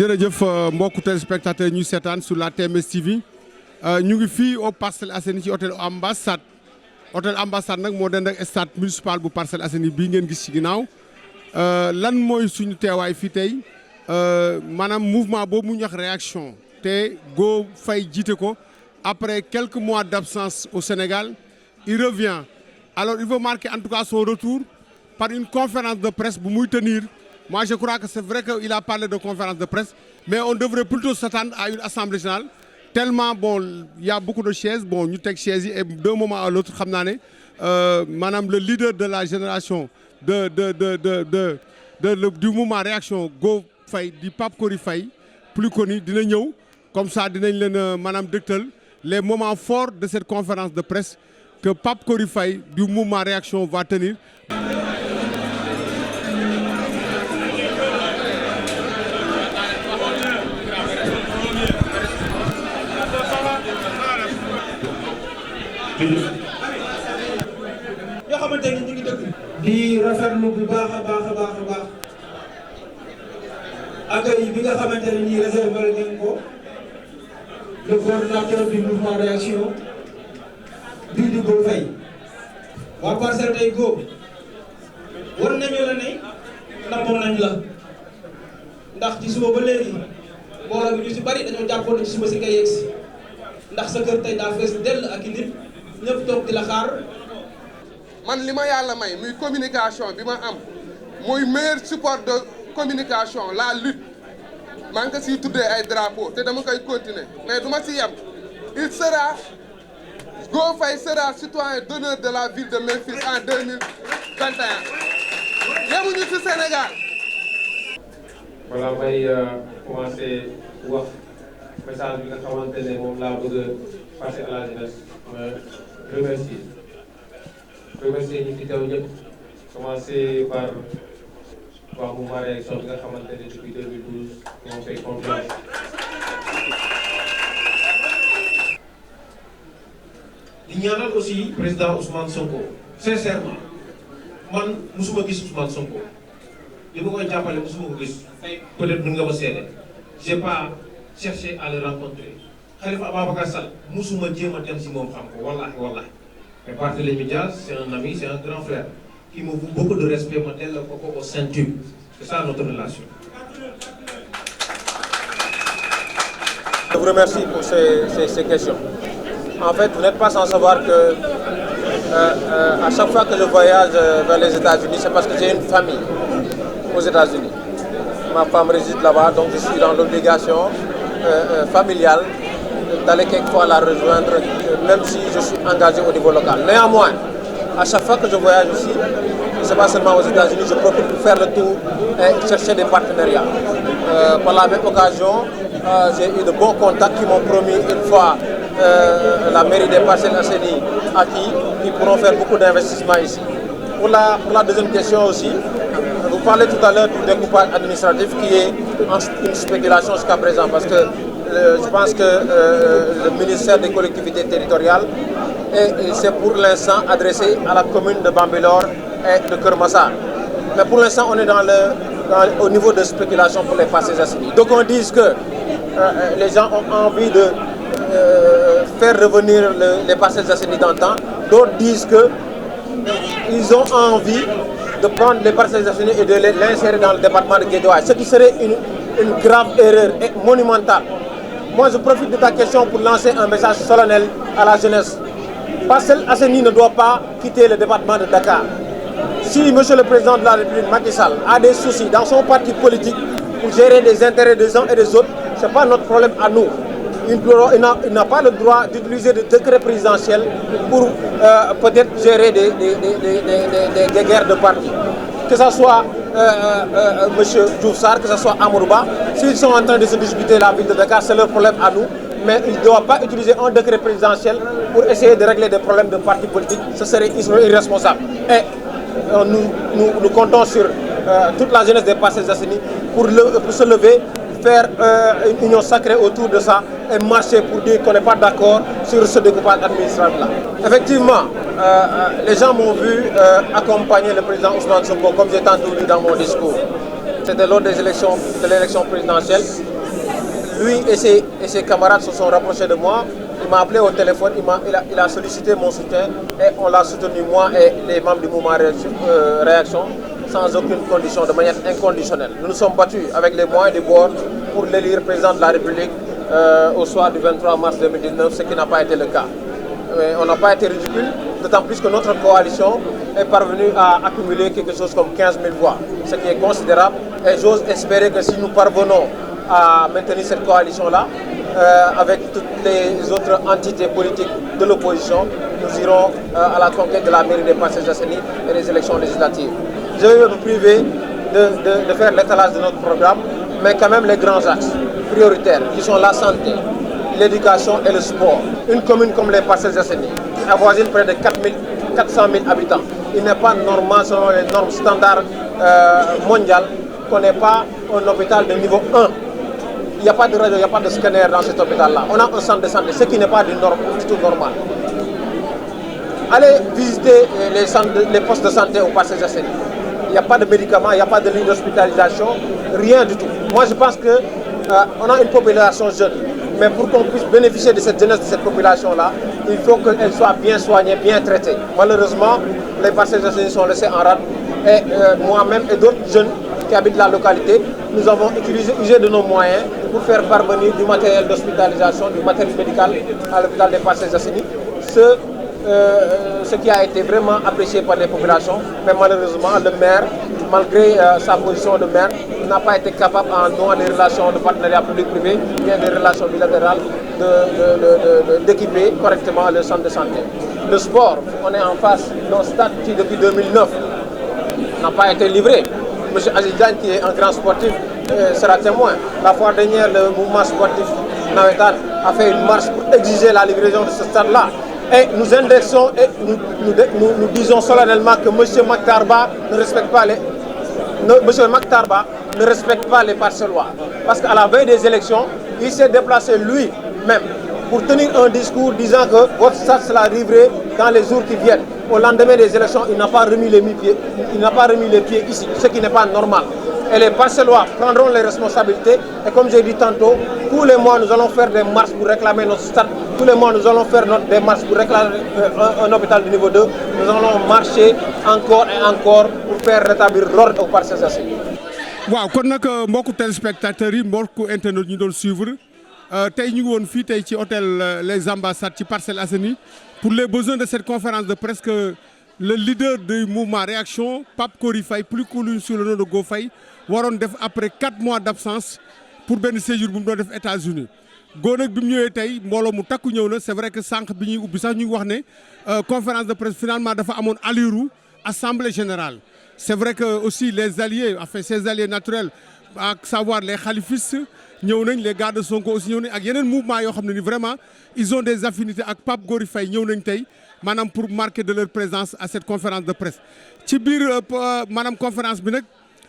jërëjëf mbokku téléspectateur ñu seetaan sur la TMS TV ñu ngi fii au Parcelles Assainies ci hôtel Ambassade hôtel Ambassade nag moo den ak stade municipal bu Parcelles Assainies bii ngeen gis ci ginnaaw lan mooy suñu teewaay fii tey maanaam mouvement boobu mu ñax réaction te Go Faye jiite ko après quelques mois d'absence au Sénégal il revient alors il veut marquer en tout cas son retour par une conférence de presse bu muy tenir. Moi, je crois que c'est vrai qu'il a parlé de conférence de presse, mais on devrait plutôt s'attendre à une assemblée générale. Tellement, bon, il y a beaucoup de chaises, bon, nous avons chaises et d'un moment à l'autre, madame, le leader de la génération du mouvement réaction Go Faye, du Pape Kory Faye, plus connu, comme ça, madame Dektel, les moments forts de cette conférence de presse que Pape Kory Faye du mouvement réaction va tenir. yoo xamante ni ñu ngi dëkk di rafetlu bu baax a baax accueil bi nga xamante ne nii réservé nañ ko le coordinateur du mouvement réaction bii di Go Faye waa Parcelles tey Go war nañu la ne namoon nañ la ndax ci suba ba léegi mbooloo bi ñu si bari dañoo jàppoon ci suba si nga yegsi ndax sa kër tey daa fees dell ak i nit ñëpp toog di la xaar. man li ma yàlla may muy communication bi ma am muy meilleur support de communication la lutte maa ngi ko siy tuddee ay drapeau te dama koy continuer mais du ma si yem il sera Go Faye sera citoyen d'honneur de la ville de Memphis en 2021 yemuñu ci Sénégal. voilà may commencer wax message bi nga xamante ne moom laa bëgg a passer à la jeunesse ma remercier ñi fi teew ñëpp commencer par waa mouvement réaction bi nga xamante ne depuis 2012 ñoo fay confiance. di ñaanal aussi président Ousmane Sonko sincèrement man musuma gis Ousmane Sonko li ma koy jàppale musuma ko gis peut-être mën nga ma seede j'ai pas cherché à le rencontrer Khalifa Ababacar Sall musuma jéem a dem si moom xam ko wallahi mais Barthélémy Dias c'est un ami c'est un grand frère qui me voue beaucoup de respect ma delloo ko au centuple c'est ça notre relation. Je vous remercie pour ces questions. En fait, vous n'êtes pas sans savoir que à chaque fois que je voyage vers les États-Unis, c'est parce que j'ai une famille aux États-Unis. Ma femme réside là-bas, donc je suis dans l'obligation familiale d'aller quelquefois la rejoindre, même si je suis engagé au niveau local. Néanmoins, à chaque fois que je voyage ici, ce n'est pas seulement aux États-Unis, je profite pour faire le tour et chercher des partenariats. Par la même occasion, j'ai eu de bons contacts qui m'ont promis une fois la mairie des Parcelles Assainies acquis, qui pourront faire beaucoup d'investissements ici. Pour la deuxième question aussi, vous parlez tout à l'heure du découpage administratif qui est une spéculation jusqu'à présent, parce que je pense que le ministère des collectivités territoriales c'est pour l'instant adressé à la commune de Bambilor et de Keur Massar. Mais pour l'instant, on est au niveau de spéculation pour les Parcelles Assainies. Donc on dit que les gens ont envie de faire revenir les Parcelles Assainies d'antan. D'autres disent qu'ils ont envie de prendre les Parcelles Assainies et de l'insérer dans le département de Guédiawaye, ce qui serait une grave erreur et monumentale. Moi, je profite de ta question pour lancer un message solennel à la jeunesse. Parcelles Assainies ne doit pas quitter le département de Dakar. Si Monsieur le Président de la République, Macky Sall, a des soucis dans son parti politique pour gérer les intérêts des uns et des autres, ce n'est pas notre problème à nous. Il n'a pas le droit d'utiliser des décrets présidentiels pour peut-être gérer des guerres de parti. Que ce soit M. Diouf Sarr, que ce soit Amadou Ba, s'ils sont en train de se disputer la ville de Dakar, c'est leur problème à nous. Mais ils ne doivent pas utiliser un décret présidentiel pour essayer de régler des problèmes de partis politiques. Ce serait irresponsable. Et nous comptons sur toute la jeunesse des Parcelles Assainies pour se lever, faire une union sacrée autour de ça et marcher pour dire qu'on n'est pas d'accord sur ce découpage administratif-là. Effectivement, les gens m'ont vu accompagner le président Ousmane Sonko, comme j'ai tantôt dit dans mon discours. c'était lors des élections, de l'élection présidentielle. Lui et ses camarades se sont rapprochés de moi. Il m'a appelé au téléphone, il a sollicité mon soutien et on l'a soutenu, moi et les membres du mouvement Réaction, sans aucune condition, de manière inconditionnelle. Nous nous sommes battus avec les moyens du bord pour l'élire président de la République au soir du 23 mars 2019, ce qui n'a pas été le cas. Mais on n'a pas été ridicule, d'autant plus que notre coalition est parvenue à accumuler quelque chose comme 15 000 voix, ce qui est considérable. Et j'ose espérer que si nous parvenons à maintenir cette coalition-là, avec toutes les autres entités politiques de l'opposition, nous irons à la conquête de la mairie des Parcelles Assainies et des élections législatives. Je vais me priver de faire l'étalage de notre programme, mais quand même les grands axes prioritaires qui sont la santé, l'éducation et le sport. Une commune comme les Parcelles Assainies, qui avoisine près de 400 000 habitants, il n'est pas normal selon les normes standards mondiales qu'on n'ait pas un hôpital de niveau 1. Il n'y a pas de radio, il n'y a pas de scanner dans cet hôpital-là. On a un centre de santé, ce qui n'est pas du tout normal. Allez visiter les postes de santé aux Parcelles Assainies. Il n'y a pas de médicaments, il n'y a pas de ligne d'hospitalisation, rien du tout. Moi, je pense qu'on a une population jeune. Mais pour qu'on puisse bénéficier de cette jeunesse, de cette population-là, il faut qu'elle soit bien soignée, bien traitée. Malheureusement, les Parcelles Assainies sont laissées en rade. Et moi-même et d'autres jeunes qui habitent la localité, nous avons usé de nos moyens pour faire parvenir du matériel d'hospitalisation, du matériel médical à l'hôpital des Parcelles Assainies. Ce qui a été vraiment apprécié par les populations, mais malheureusement le maire, malgré sa position de maire, n'a pas été capable en nouant des relations de partenariat public-privé, bien des relations bilatérales, d'équiper correctement le centre de santé. Le sport, on est en face d'un stade qui depuis 2009 n'a pas été livré. M. Aziz Diagne, qui est un grand sportif, sera témoin. La fois dernière, le mouvement sportif Nawetan a fait une marche pour exiger la livraison de ce stade-là. Et nous indexons et nous disons solennellement que M. Maktarba ne respecte pas les Parcellois. Parce qu'à la veille des élections, il s'est déplacé lui-même pour tenir un discours disant que votre stade sera livré dans les jours qui viennent. Au lendemain des élections, il n'a pas remis les pieds ici, ce qui n'est pas normal. Et les Parcellois prendront les responsabilités. Et comme j'ai dit tantôt, tous les mois, nous allons faire des marches pour réclamer notre stade. Tous les mois, nous allons faire des marches pour réclamer un hôpital de niveau 2. Nous allons marcher encore et encore pour faire rétablir l'ordre aux Parcelles Assainies. waaw kon nag mbokku téléspectateurs yi mbokku internet ñu doon suivre tey ñu ngi woon fii tey ci hôtel Les Ambassades ci Parcelles Assainies pour les besoins de cette conférence de presse que le leader du mouvement Réaction, Pape Kory Faye, plus connu sous le nom de Go Faye, waroon def après 4 mois d'absence pour benn séjour bu mu doon def États-Unis Go nag bi mu ñëwee tey mbooloo mu takku ñëw na c'est vrai que sànq bi ñuy ubbi sax ñu ngi wax ne conférence de presse finalement dafa amoon allure assemblée générale. C'est vrai que aussi les alliés, enfin ses alliés naturels, à savoir les khalifistes, les gars de Sonko aussi, ak yeneen mouvement yoo xam ne ni vraiment ils ont des affinités ak Pape Kory Faye ñëw nañ tey maanaam pour marquer de leur présence à cette conférence de presse. ci biir maanaam conférence bi nag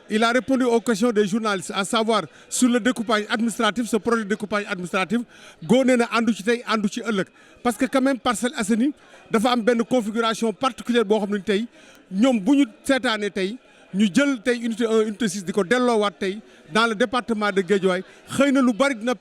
il a répondu aux questions des journalistes, à savoir sur le découpage administratif, ce projet de découpage administratif Go nee na àndu ci tey àndu ci ëllëg parce que quand même Parcelles Assainies dafa am benn configuration particulière boo xam ne tey ñoom bu ñu seetaanee tey ñu jël tey unité 1 unité 6 di ko delloowaat tey dans le département de Guédiawaye xëy na lu bari dina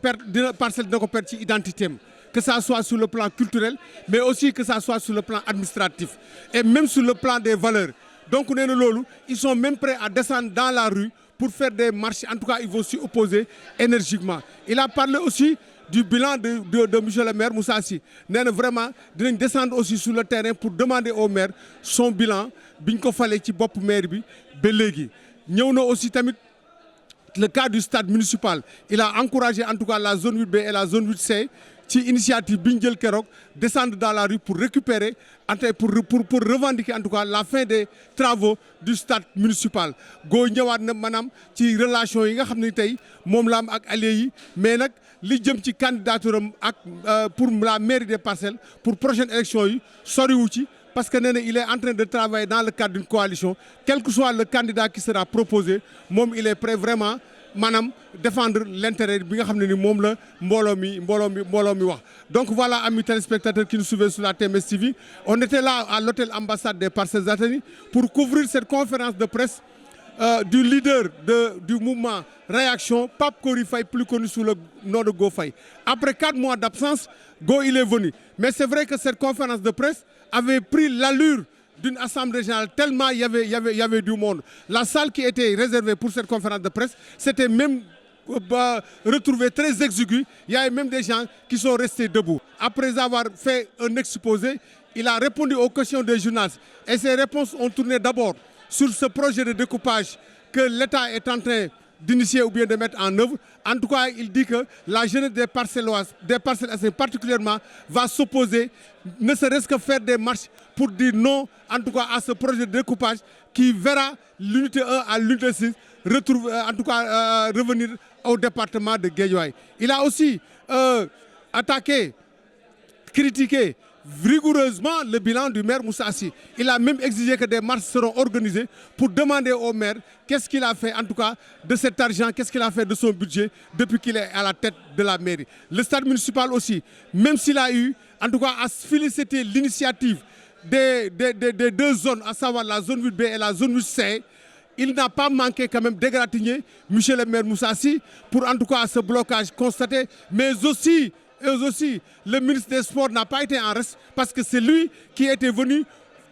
Parcelles dina ko perdre ci identité am, que ça soit sur le plan culturel mais aussi que ça soit sur le plan administratif et même sur le plan des valeurs. Donc nee na loolu ils sont même prêts à descendre dans la rue pour faire des marches, en tout cas ils vont s'y opposer énergiquement. Il a parlé aussi du bilan de monsieur le maire Moussa Sy nee na vraiment dinañ descendre aussi sur le terrain pour demander au maire son bilan biñ ko falee ci bopp maire bi ba léegi. ñëw na aussi tamit le cas du stade municipal, il a encouragé en tout cas la zone 8B et la zone 8C ci initiative bi ñu jël keroog descendre dans la rue pour récupérer pour revendiquer en tout cas la fin des travaux du stade municipal. Go ñëwaat na maanaam ci relation yi nga xam ne tey moom la am ak alliés yi mais nag li jëm ci candidature am ak pour la mairie des Parcelles pour prochaine élection yi soriwu ci parce que nee na il est en train de travailler dans le cadre d'une coalition, quel que soit le candidat qui sera proposé moom il est prêt vraiment maanaam défendre l'intérêt bi nga xam ne ni moom la mbooloo mi wax. Donc voilà amis téléspectateurs qui nous suivent sur la TMS TV, on était là à l'hôtel Ambassade des Parcelles Assainies pour couvrir cette conférence de presse du leader du mouvement Réaction, Pape Kory Faye, plus connu sous le nom de Go Faye. Après 4 mois d'absence, Go il est venu. Mais c'est vrai que cette conférence de presse avait pris l'allure d'une assemblée générale tellement il y avait du monde. La salle qui était réservée pour cette conférence de presse, c'était même retrouvé très exigu. Il y avait même des gens qui sont restés debout. Après avoir fait un exposé, il a répondu aux questions des journalistes. Et ses réponses ont tourné d'abord sur ce projet de découpage que l'État est en train d'initier ou bien de mettre en œuvre. En tout cas, il dit que la jeunesse des Parcelles Assainies particulièrement va s'opposer, ne serait-ce que faire des marches pour dire non, en tout cas, à ce projet de découpage qui verra l'unité 1 à l'unité 6 revenir au département de Guédiawaye. Il a aussi attaqué, critiqué rigoureusement le bilan du maire Moussa Sy. Il a même exigé que des marches seront organisées pour demander au maire qu'est-ce qu'il a fait en tout cas de cet argent, qu'est-ce qu'il a fait de son budget depuis qu'il est à la tête de la mairie. Le stade municipal aussi, même s'il a eu en tout cas à féliciter l'initiative des deux zones, à savoir la zone 8B et la zone 8C, il n'a pas manqué quand même d'égratigner monsieur le maire Moussa Sy pour en tout cas ce blocage constaté, mais aussi le ministre des Sports n'a pas été en reste parce que c'est lui qui était venu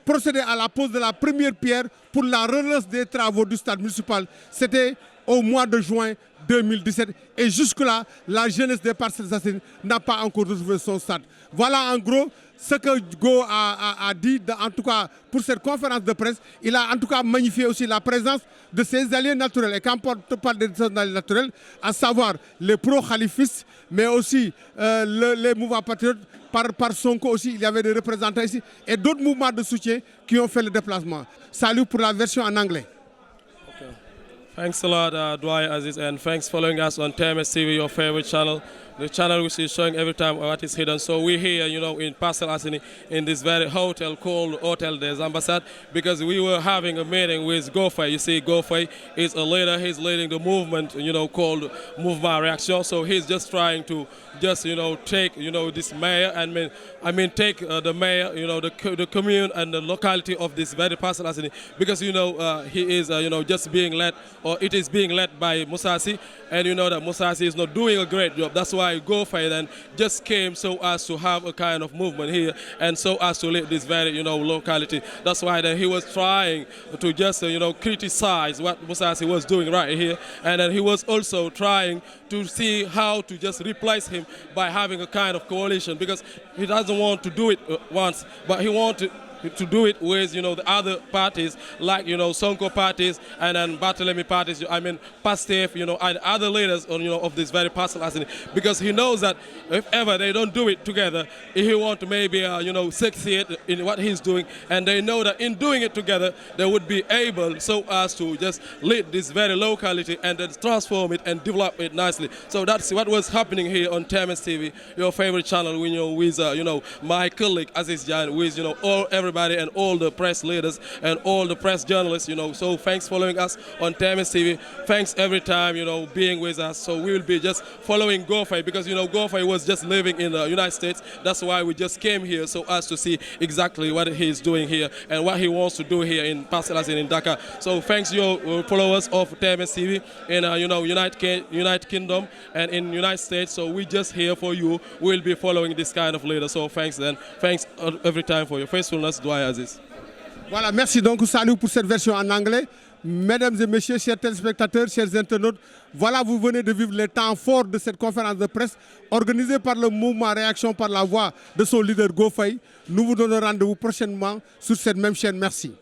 procéder à la pose de la première pierre pour la relance des travaux du stade municipal. C'était au mois de juin 2017 et jusque-là, la jeunesse des Parcelles Assainies n'a pas encore retrouvé son stade. Voilà en gros ce que Go a dit, en tout cas pour cette conférence de presse. Il a en tout cas magnifié aussi la présence de ses alliés naturels. Et quand on parle de ses alliés naturels, à savoir les pro-khalifistes, mais aussi les mouvements patriotes, par Sonko aussi, il y avait des représentants ici, et d'autres mouvements de soutien qui ont fait le déplacement. Salut pour la version en anglais. Okay. Thanks a lot, Dwyer Aziz, and thanks for following us on TMS TV, your favorite channel. The channel which is showing every time what is hidden. So we're here, in Parcelles Assainies in this very hotel called Hotel des Ambassades because we were having a meeting with Go Faye. You see, Go Faye is a leader. He's leading the movement, called Mouvement Réaction. So he's just trying to take, this mayor and take the mayor, the commune and the locality of this very Parcelles Assainies because, he is, just being led, or it is being led by Moussa Sy, and you know that Moussa Sy is not doing a great job. That's why Go Faye then just came so as to have a kind of movement here and so as to lead this very, locality. That's why then he was trying to just, criticize what Moussa Sy was doing right here, and then he was also trying to see how to just replace him by having a kind of coalition because he doesn't want to do it once, but he wants to do it with, the other parties like, Sonko parties and then Barthélemy parties, Pastef, and other leaders, of this very Parcelles Assainies because he knows that if ever they don't do it together, he want to maybe, succeed in what he's doing, and they know that in doing it together, they would be able so as to just lead this very locality and then transform it and develop it nicely. So that's what was happening here on TMS TV, your favorite channel, with, my colleague Aziz Jan, with, everybody and all the press leaders and all the press journalists, So thanks for following us on TMS TV. Thanks every time, being with us. So we will be just following Go Faye because, Go Faye was just living in the United States. That's why we just came here so as to see exactly what he's doing here and what he wants to do here in Parcelles Assainies in Dakar. So thanks your followers of TMS TV in, United Kingdom and in United States. So we just here for you. We'll be following this kind of leader. So thanks then. Thanks every time for your faithfulness. Voilà, merci donc salut pour cette version en anglais. Mesdames et messieurs, chers téléspectateurs, chers internautes, voilà, vous venez de vivre les temps forts de cette conférence de presse organisée par le mouvement Réaction par la voix de son leader Go Faye. Nous vous donnons rendez-vous prochainement sur cette même chaîne. Merci.